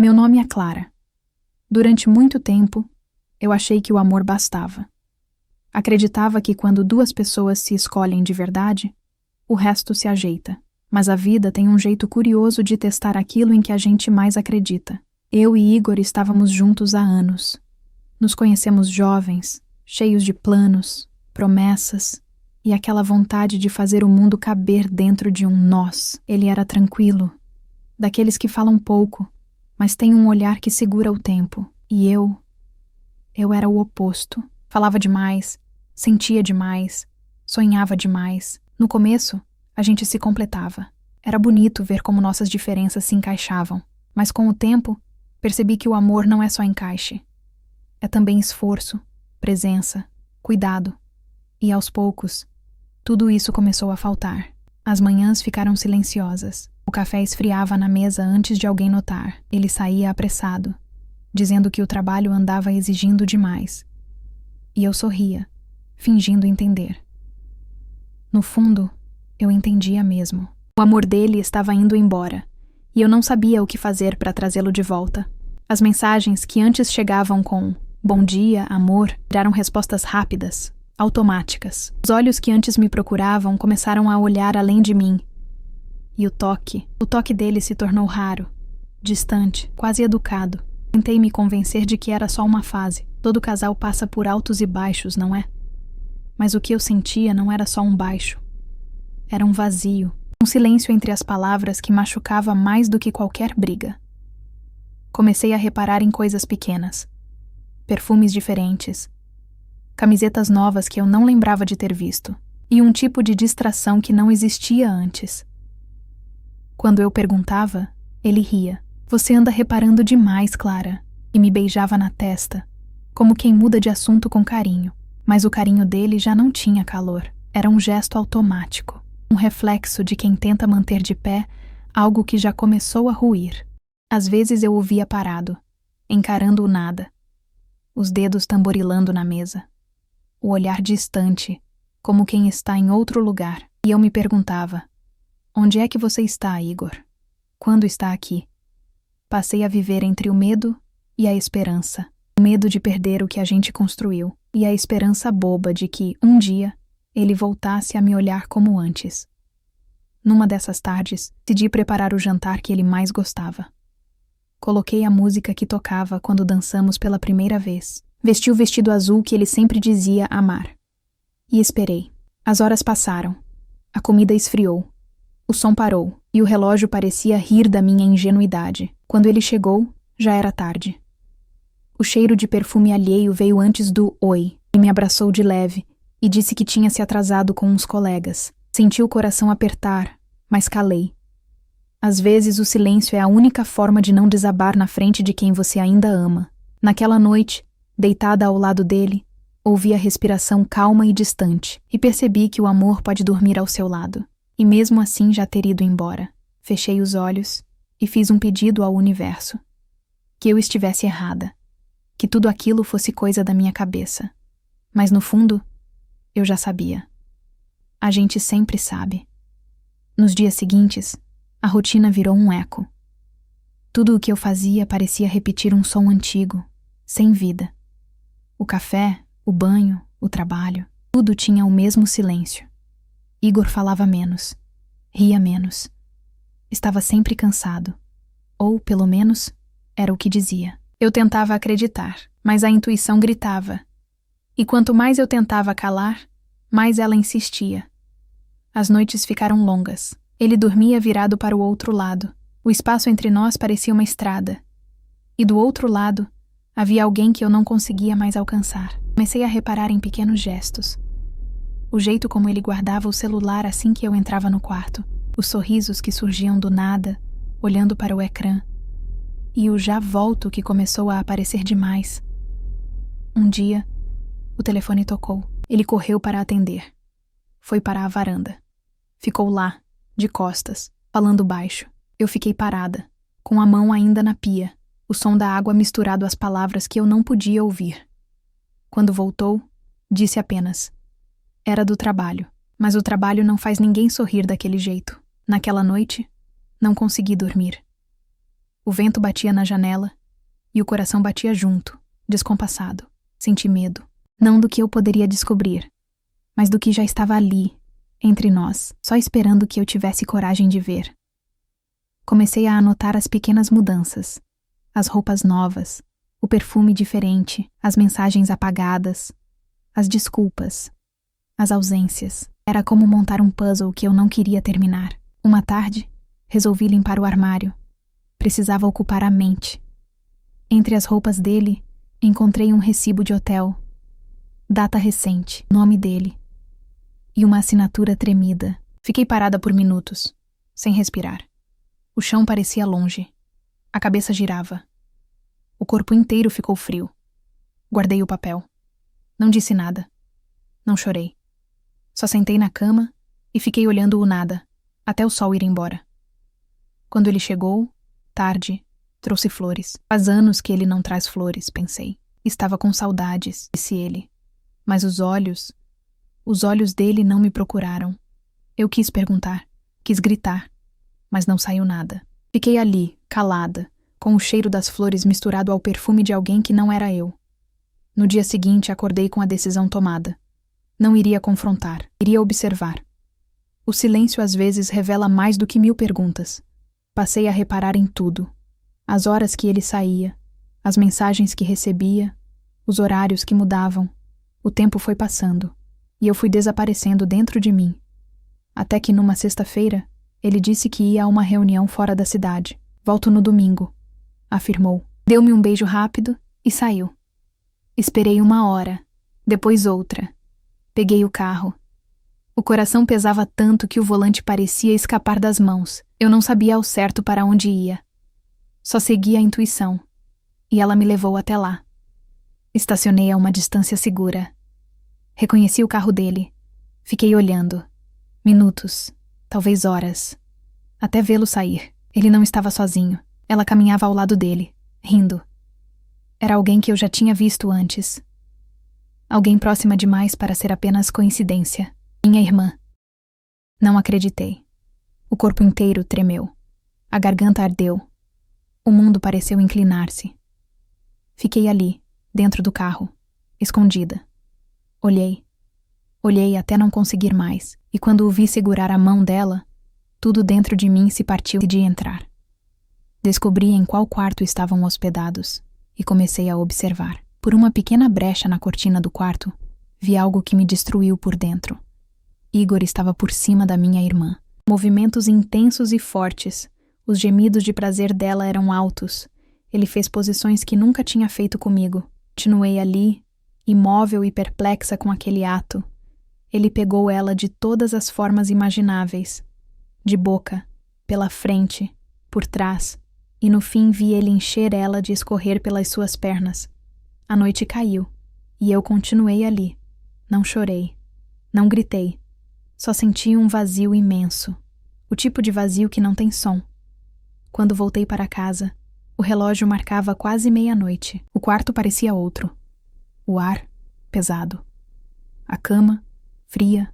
Meu nome é Clara. Durante muito tempo, eu achei que o amor bastava. Acreditava que quando duas pessoas se escolhem de verdade, o resto se ajeita. Mas a vida tem um jeito curioso de testar aquilo em que a gente mais acredita. Eu e Igor estávamos juntos há anos. Nos conhecemos jovens, cheios de planos, promessas e aquela vontade de fazer o mundo caber dentro de um nós. Ele era tranquilo, daqueles que falam pouco, mas tem um olhar que segura o tempo. E eu era o oposto. Falava demais, sentia demais, sonhava demais. No começo, a gente se completava. Era bonito ver como nossas diferenças se encaixavam. Mas com o tempo, percebi que o amor não é só encaixe. É também esforço, presença, cuidado. E aos poucos, tudo isso começou a faltar. As manhãs ficaram silenciosas. O café esfriava na mesa antes de alguém notar. Ele saía apressado, dizendo que o trabalho andava exigindo demais. E eu sorria, fingindo entender. No fundo, eu entendia mesmo. O amor dele estava indo embora, e eu não sabia o que fazer para trazê-lo de volta. As mensagens que antes chegavam com "bom dia, amor", viraram respostas rápidas, automáticas. Os olhos que antes me procuravam começaram a olhar além de mim. E o toque dele se tornou raro, distante, quase educado. Tentei me convencer de que era só uma fase. Todo casal passa por altos e baixos, não é? Mas o que eu sentia não era só um baixo. Era um vazio, um silêncio entre as palavras que machucava mais do que qualquer briga. Comecei a reparar em coisas pequenas. Perfumes diferentes, camisetas novas que eu não lembrava de ter visto, e um tipo de distração que não existia antes. Quando eu perguntava, ele ria. "Você anda reparando demais, Clara", e me beijava na testa, como quem muda de assunto com carinho. Mas o carinho dele já não tinha calor. Era um gesto automático, um reflexo de quem tenta manter de pé algo que já começou a ruir. Às vezes eu o via parado, encarando o nada, os dedos tamborilando na mesa, o olhar distante, como quem está em outro lugar. E eu me perguntava: onde é que você está, Igor? Quando está aqui? Passei a viver entre o medo e a esperança. O medo de perder o que a gente construiu, e a esperança boba de que, um dia, ele voltasse a me olhar como antes. Numa dessas tardes, decidi preparar o jantar que ele mais gostava. Coloquei a música que tocava quando dançamos pela primeira vez. Vesti o vestido azul que ele sempre dizia amar. E esperei. As horas passaram. A comida esfriou. O som parou, e o relógio parecia rir da minha ingenuidade. Quando ele chegou, já era tarde. O cheiro de perfume alheio veio antes do "oi", e me abraçou de leve, e disse que tinha se atrasado com uns colegas. Senti o coração apertar, mas calei. Às vezes o silêncio é a única forma de não desabar na frente de quem você ainda ama. Naquela noite, deitada ao lado dele, ouvi a respiração calma e distante, e percebi que o amor pode dormir ao seu lado, e mesmo assim já ter ido embora. Fechei os olhos e fiz um pedido ao universo. Que eu estivesse errada, que tudo aquilo fosse coisa da minha cabeça. Mas no fundo, eu já sabia. A gente sempre sabe. Nos dias seguintes, a rotina virou um eco. Tudo o que eu fazia parecia repetir um som antigo, sem vida. O café, o banho, o trabalho, tudo tinha o mesmo silêncio. Igor falava menos, ria menos. Estava sempre cansado. Ou, pelo menos, era o que dizia. Eu tentava acreditar, mas a intuição gritava. E quanto mais eu tentava calar, mais ela insistia. As noites ficaram longas. Ele dormia virado para o outro lado. O espaço entre nós parecia uma estrada. E do outro lado, havia alguém que eu não conseguia mais alcançar. Comecei a reparar em pequenos gestos. O jeito como ele guardava o celular assim que eu entrava no quarto. Os sorrisos que surgiam do nada, olhando para o ecrã. E o "já volto" que começou a aparecer demais. Um dia, o telefone tocou. Ele correu para atender. Foi para a varanda. Ficou lá, de costas, falando baixo. Eu fiquei parada, com a mão ainda na pia, o som da água misturado às palavras que eu não podia ouvir. Quando voltou, disse apenas: era do trabalho, mas o trabalho não faz ninguém sorrir daquele jeito. Naquela noite, não consegui dormir. O vento batia na janela e o coração batia junto, descompassado. Senti medo, não do que eu poderia descobrir, mas do que já estava ali, entre nós, só esperando que eu tivesse coragem de ver. Comecei a anotar as pequenas mudanças, as roupas novas, o perfume diferente, as mensagens apagadas, as desculpas, as ausências. Era como montar um puzzle que eu não queria terminar. Uma tarde, resolvi limpar o armário. Precisava ocupar a mente. Entre as roupas dele, encontrei um recibo de hotel, data recente, nome dele e uma assinatura tremida. Fiquei parada por minutos, sem respirar. O chão parecia longe. A cabeça girava. O corpo inteiro ficou frio. Guardei o papel. Não disse nada. Não chorei. Só sentei na cama e fiquei olhando o nada, até o sol ir embora. Quando ele chegou, tarde, trouxe flores. Faz anos que ele não traz flores, pensei. Estava com saudades, disse ele. Mas os olhos dele não me procuraram. Eu quis perguntar, quis gritar, mas não saiu nada. Fiquei ali, calada, com o cheiro das flores misturado ao perfume de alguém que não era eu. No dia seguinte, acordei com a decisão tomada. Não iria confrontar, iria observar. O silêncio às vezes revela mais do que 1000 perguntas. Passei a reparar em tudo. As horas que ele saía, as mensagens que recebia, os horários que mudavam. O tempo foi passando, e eu fui desaparecendo dentro de mim. Até que numa sexta-feira, ele disse que ia a uma reunião fora da cidade. Volto no domingo, afirmou. Deu-me um beijo rápido e saiu. Esperei 1 hora, depois outra. Peguei o carro. O coração pesava tanto que o volante parecia escapar das mãos. Eu não sabia ao certo para onde ia. Só seguia a intuição, e ela me levou até lá. Estacionei a uma distância segura. Reconheci o carro dele. Fiquei olhando. Minutos, talvez horas. Até vê-lo sair. Ele não estava sozinho. Ela caminhava ao lado dele, rindo. Era alguém que eu já tinha visto antes. Alguém próxima demais para ser apenas coincidência. Minha irmã. Não acreditei. O corpo inteiro tremeu. A garganta ardeu. O mundo pareceu inclinar-se. Fiquei ali, dentro do carro, escondida. Olhei até não conseguir mais, e quando o vi segurar a mão dela, tudo dentro de mim se partiu de entrar. Descobri em qual quarto estavam hospedados, e comecei a observar. Por uma pequena brecha na cortina do quarto, vi algo que me destruiu por dentro. Igor estava por cima da minha irmã. Movimentos intensos e fortes. Os gemidos de prazer dela eram altos. Ele fez posições que nunca tinha feito comigo. Continuei ali, imóvel e perplexa com aquele ato. Ele pegou ela de todas as formas imagináveis. De boca, pela frente, por trás, e no fim vi ele encher ela de escorrer pelas suas pernas. A noite caiu, e eu continuei ali. Não chorei, não gritei. Só senti um vazio imenso. O tipo de vazio que não tem som. Quando voltei para casa, o relógio marcava quase 00:30. O quarto parecia outro. O ar, pesado. A cama, fria.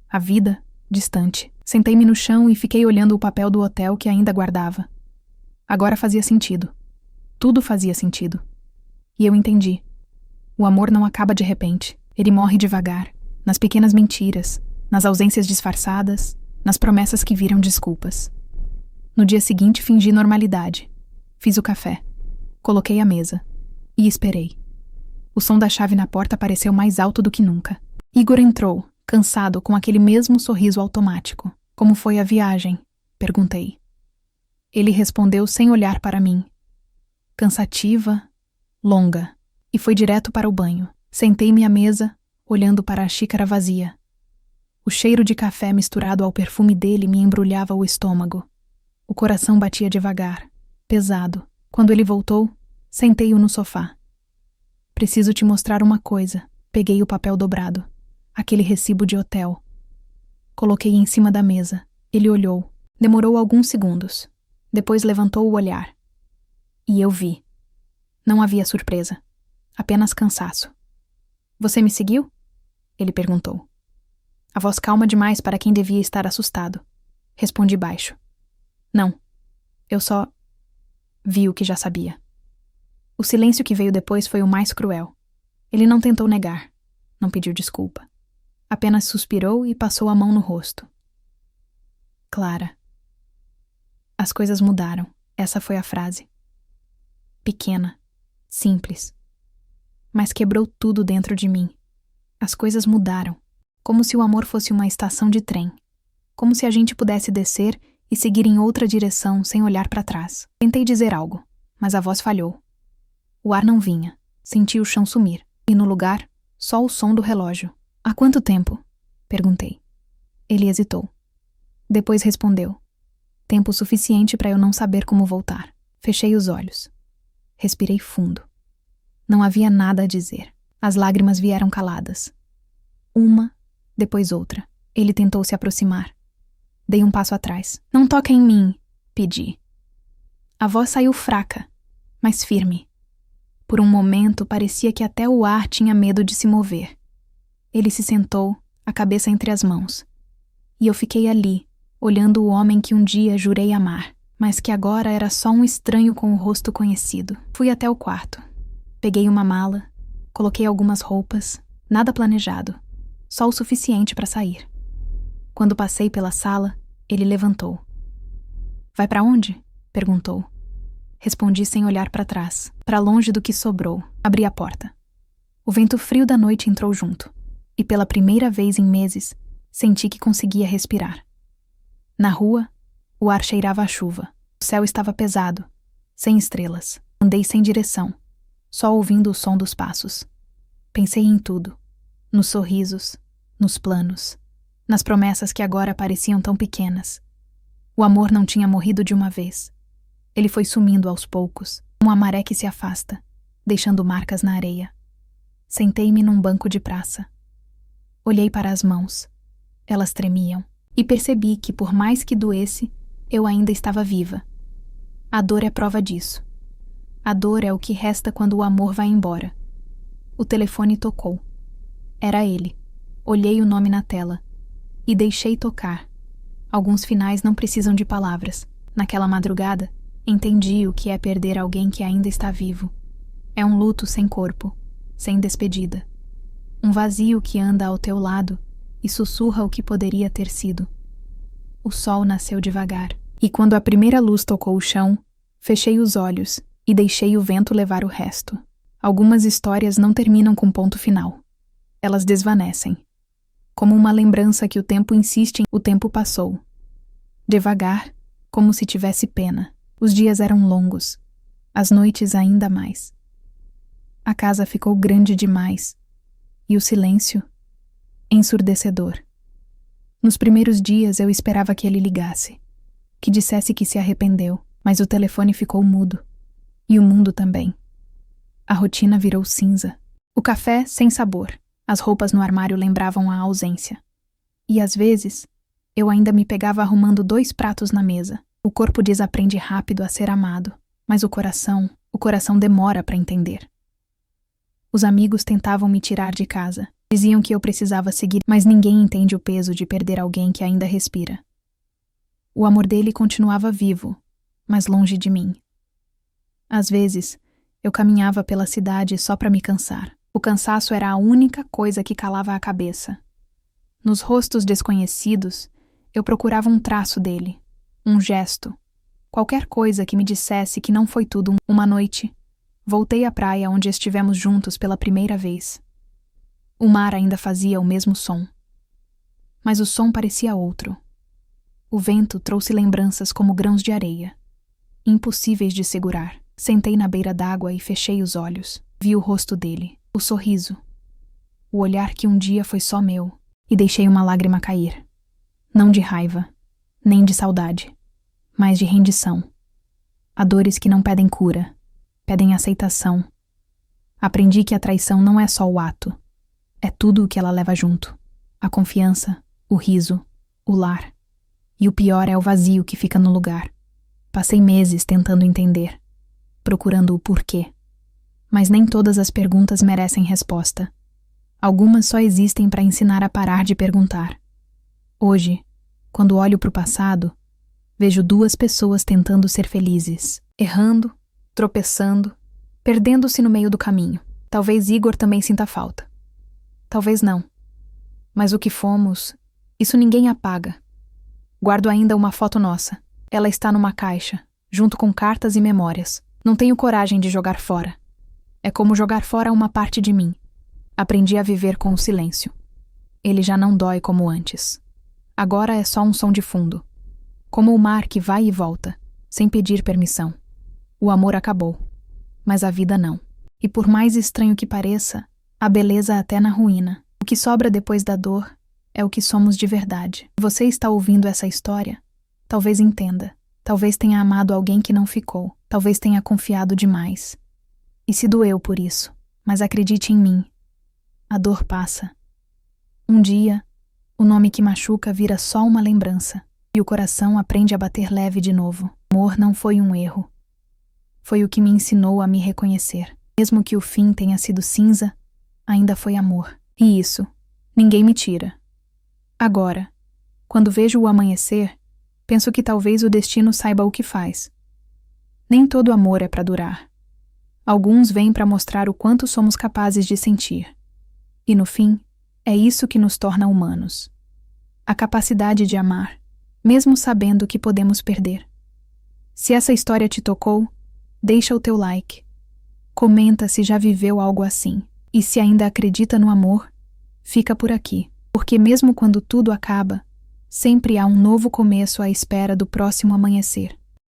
A vida, distante. Sentei-me no chão e fiquei olhando o papel do hotel que ainda guardava. Agora fazia sentido. Tudo fazia sentido. E eu entendi. O amor não acaba de repente. Ele morre devagar, nas pequenas mentiras, nas ausências disfarçadas, nas promessas que viram desculpas. No dia seguinte fingi normalidade. Fiz o café. Coloquei a mesa. E esperei. O som da chave na porta pareceu mais alto do que nunca. Igor entrou, cansado, com aquele mesmo sorriso automático. Como foi a viagem? Perguntei. Ele respondeu sem olhar para mim. Cansativa, longa, e foi direto para o banho. Sentei-me à mesa, olhando para a xícara vazia. O cheiro de café misturado ao perfume dele me embrulhava o estômago. O coração batia devagar, pesado. Quando ele voltou, sentei-o no sofá. Preciso te mostrar uma coisa. Peguei o papel dobrado. Aquele recibo de hotel. Coloquei em cima da mesa. Ele olhou. Demorou alguns segundos. Depois levantou o olhar. E eu vi. Não havia surpresa. Apenas cansaço. Você me seguiu? Ele perguntou. A voz calma demais para quem devia estar assustado. Respondi baixo. Não. Eu só... Vi o que já sabia. O silêncio que veio depois foi o mais cruel. Ele não tentou negar, não pediu desculpa. Apenas suspirou e passou a mão no rosto. Clara. As coisas mudaram, essa foi a frase. Pequena, simples. Mas quebrou tudo dentro de mim. As coisas mudaram, como se o amor fosse uma estação de trem. Como se a gente pudesse descer e seguir em outra direção sem olhar para trás. Tentei dizer algo, mas a voz falhou. O ar não vinha, senti o chão sumir, e no lugar, só o som do relógio. Há quanto tempo? Perguntei. Ele hesitou. Depois respondeu. Tempo suficiente para eu não saber como voltar. Fechei os olhos. Respirei fundo. Não havia nada a dizer. As lágrimas vieram caladas. Uma, depois outra. Ele tentou se aproximar. Dei um passo atrás. Não toca em mim, pedi. A voz saiu fraca, mas firme. Por um momento parecia que até o ar tinha medo de se mover. Ele se sentou, a cabeça entre as mãos. E eu fiquei ali, olhando o homem que um dia jurei amar, mas que agora era só um estranho com o rosto conhecido. Fui até o quarto. Peguei uma mala, coloquei algumas roupas, nada planejado, só o suficiente para sair. Quando passei pela sala, ele levantou. Vai para onde? Perguntou. Respondi sem olhar para trás, para longe do que sobrou. Abri a porta. O vento frio da noite entrou junto, e pela primeira vez em meses, senti que conseguia respirar. Na rua, o ar cheirava a chuva. O céu estava pesado, sem estrelas. Andei sem direção, só ouvindo o som dos passos. Pensei em tudo, nos sorrisos, nos planos, nas promessas que agora pareciam tão pequenas. O amor não tinha morrido de uma vez. Ele foi sumindo aos poucos, uma maré que se afasta, deixando marcas na areia. Sentei-me num banco de praça. Olhei para as mãos. Elas tremiam, e percebi que, por mais que doesse, eu ainda estava viva. A dor é prova disso. A dor é o que resta quando o amor vai embora. O telefone tocou. Era ele. Olhei o nome na tela. E deixei tocar. Alguns finais não precisam de palavras. Naquela madrugada, entendi o que é perder alguém que ainda está vivo. É um luto sem corpo, sem despedida. Um vazio que anda ao teu lado e sussurra o que poderia ter sido. O sol nasceu devagar, e quando a primeira luz tocou o chão, fechei os olhos e deixei o vento levar o resto. Algumas histórias não terminam com ponto final. Elas desvanecem. Como uma lembrança que o tempo insiste em... O tempo passou. Devagar, como se tivesse pena. Os dias eram longos, as noites ainda mais. A casa ficou grande demais, e o silêncio, ensurdecedor. Nos primeiros dias eu esperava que ele ligasse, que dissesse que se arrependeu, mas o telefone ficou mudo, e o mundo também. A rotina virou cinza. O café sem sabor, as roupas no armário lembravam a ausência. E às vezes, eu ainda me pegava arrumando 2 pratos na mesa. O corpo desaprende rápido a ser amado, mas o coração demora para entender. Os amigos tentavam me tirar de casa. Diziam que eu precisava seguir, mas ninguém entende o peso de perder alguém que ainda respira. O amor dele continuava vivo, mas longe de mim. Às vezes, eu caminhava pela cidade só para me cansar. O cansaço era a única coisa que calava a cabeça. Nos rostos desconhecidos, eu procurava um traço dele, um gesto, qualquer coisa que me dissesse que não foi tudo. Uma noite, voltei à praia onde estivemos juntos pela primeira vez. O mar ainda fazia o mesmo som. Mas o som parecia outro. O vento trouxe lembranças como grãos de areia, impossíveis de segurar. Sentei na beira d'água e fechei os olhos. Vi o rosto dele, o sorriso, o olhar que um dia foi só meu, e deixei uma lágrima cair. Não de raiva, nem de saudade, mas de rendição. Há dores que não pedem cura, pedem aceitação. Aprendi que a traição não é só o ato, é tudo o que ela leva junto. A confiança, o riso, o lar. E o pior é o vazio que fica no lugar. Passei meses tentando entender, procurando o porquê. Mas nem todas as perguntas merecem resposta. Algumas só existem para ensinar a parar de perguntar. Hoje, quando olho para o passado, vejo 2 pessoas tentando ser felizes. errando, tropeçando, perdendo-se no meio do caminho. Talvez Igor também sinta falta. Talvez não. Mas o que fomos, isso ninguém apaga. Guardo ainda uma foto nossa. Ela está numa caixa, junto com cartas e memórias. Não tenho coragem de jogar fora. É como jogar fora uma parte de mim. Aprendi a viver com o silêncio. Ele já não dói como antes. Agora é só um som de fundo. Como o mar que vai e volta, sem pedir permissão. O amor acabou, mas a vida não. E por mais estranho que pareça, há beleza até na ruína. O que sobra depois da dor é o que somos de verdade. Você está ouvindo essa história? Talvez entenda. Talvez tenha amado alguém que não ficou. Talvez tenha confiado demais. E se doeu por isso. Mas acredite em mim. A dor passa. Um dia, o nome que machuca vira só uma lembrança. E o coração aprende a bater leve de novo. O amor não foi um erro. Foi o que me ensinou a me reconhecer. Mesmo que o fim tenha sido cinza, ainda foi amor. E isso, ninguém me tira. Agora, quando vejo o amanhecer, penso que talvez o destino saiba o que faz. Nem todo amor é para durar. Alguns vêm para mostrar o quanto somos capazes de sentir. E no fim, é isso que nos torna humanos. A capacidade de amar, mesmo sabendo que podemos perder. Se essa história te tocou, deixa o teu like. Comenta se já viveu algo assim. E se ainda acredita no amor, fica por aqui. Porque mesmo quando tudo acaba, sempre há um novo começo à espera do próximo amanhecer.